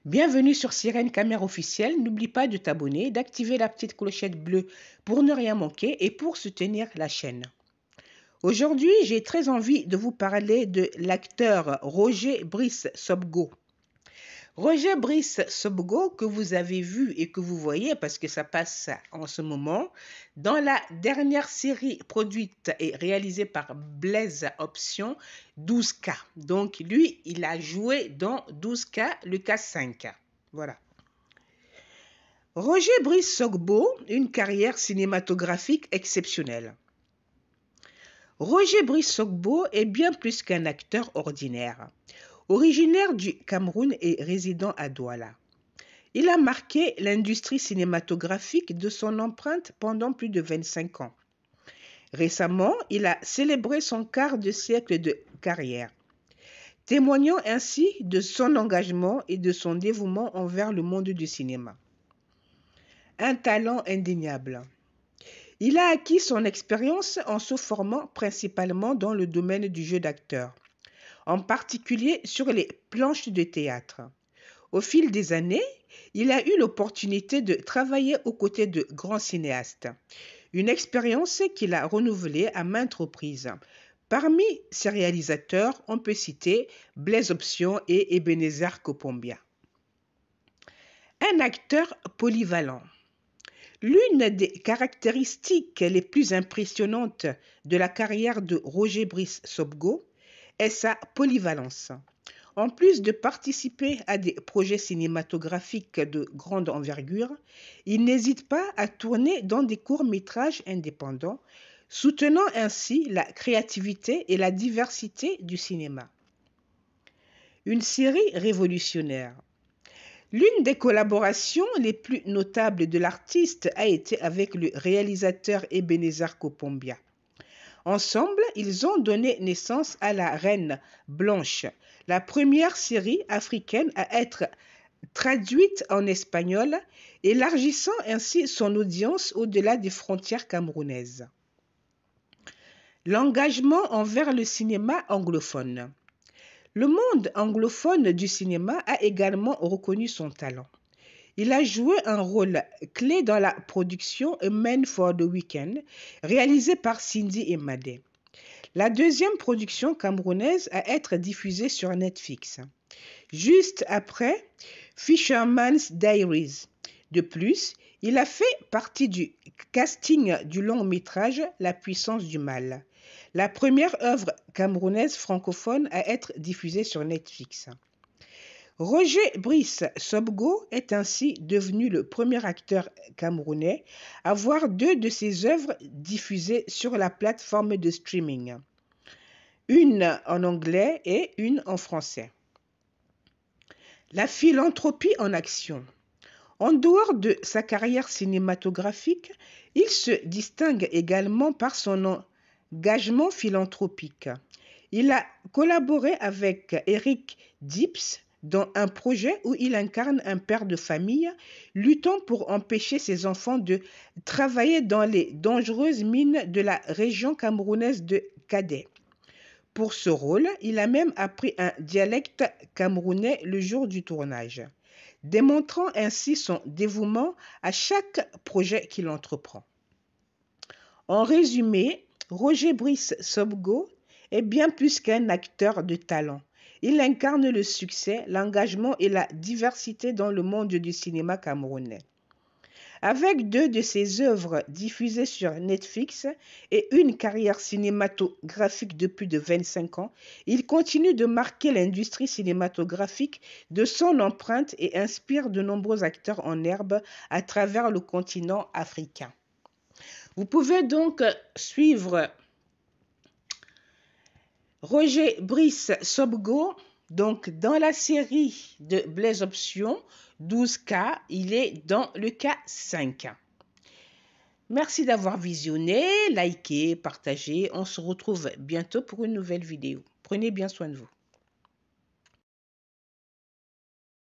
Bienvenue sur Sirène Caméra Officielle. N'oublie pas de t'abonner, d'activer la petite clochette bleue pour ne rien manquer et pour soutenir la chaîne. Aujourd'hui, j'ai très envie de vous parler de l'acteur Roger Brice Sobgo. Roger Brice Sobgo, que vous avez vu et que vous voyez parce que ça passe en ce moment, dans la dernière série produite et réalisée par Blaise Option, 12K. Donc lui, il a joué dans 12K, le K5. Voilà. Roger Brice Sobgo, une carrière cinématographique exceptionnelle. Roger Brice Sobgo est bien plus qu'un acteur ordinaire. Originaire du Cameroun et résident à Douala, il a marqué l'industrie cinématographique de son empreinte pendant plus de 25 ans. Récemment, il a célébré son quart de siècle de carrière, témoignant ainsi de son engagement et de son dévouement envers le monde du cinéma. Un talent indéniable. Il a acquis son expérience en se formant principalement dans le domaine du jeu d'acteur, en particulier sur les planches de théâtre. Au fil des années, il a eu l'opportunité de travailler aux côtés de grands cinéastes, une expérience qu'il a renouvelée à maintes reprises. Parmi ses réalisateurs, on peut citer Blaise Option et Ebenezer Kopombia. Un acteur polyvalent. L'une des caractéristiques les plus impressionnantes de la carrière de Roger Brice Sobgo est sa polyvalence. En plus de participer à des projets cinématographiques de grande envergure, il n'hésite pas à tourner dans des courts-métrages indépendants, soutenant ainsi la créativité et la diversité du cinéma. Une série révolutionnaire. L'une des collaborations les plus notables de l'artiste a été avec le réalisateur Ebenezer Kopombia. Ensemble, ils ont donné naissance à La Reine Blanche, la première série africaine à être traduite en espagnol, élargissant ainsi son audience au-delà des frontières camerounaises. L'engagement envers le cinéma anglophone. Le monde anglophone du cinéma a également reconnu son talent. Il a joué un rôle clé dans la production A Man for the Weekend, réalisée par Cindy Emadé, la deuxième production camerounaise à être diffusée sur Netflix, juste après Fisherman's Diaries. De plus, il a fait partie du casting du long métrage La puissance du mal, la première œuvre camerounaise francophone à être diffusée sur Netflix. Roger Brice Sobgo est ainsi devenu le premier acteur camerounais à voir deux de ses œuvres diffusées sur la plateforme de streaming, une en anglais et une en français. La philanthropie en action. En dehors de sa carrière cinématographique, il se distingue également par son engagement philanthropique. Il a collaboré avec Eric Dips dans un projet où il incarne un père de famille luttant pour empêcher ses enfants de travailler dans les dangereuses mines de la région camerounaise de Kadé. Pour ce rôle, il a même appris un dialecte camerounais le jour du tournage, démontrant ainsi son dévouement à chaque projet qu'il entreprend. En résumé, Roger Brice Sobgo est bien plus qu'un acteur de talent. Il incarne le succès, l'engagement et la diversité dans le monde du cinéma camerounais. Avec deux de ses œuvres diffusées sur Netflix et une carrière cinématographique de plus de 25 ans, il continue de marquer l'industrie cinématographique de son empreinte et inspire de nombreux acteurs en herbe à travers le continent africain. Vous pouvez donc suivre Roger Brice Sobgo, donc dans la série de Blaise Option, 12K, il est dans le K5. Merci d'avoir visionné, liké, partagé. On se retrouve bientôt pour une nouvelle vidéo. Prenez bien soin de vous.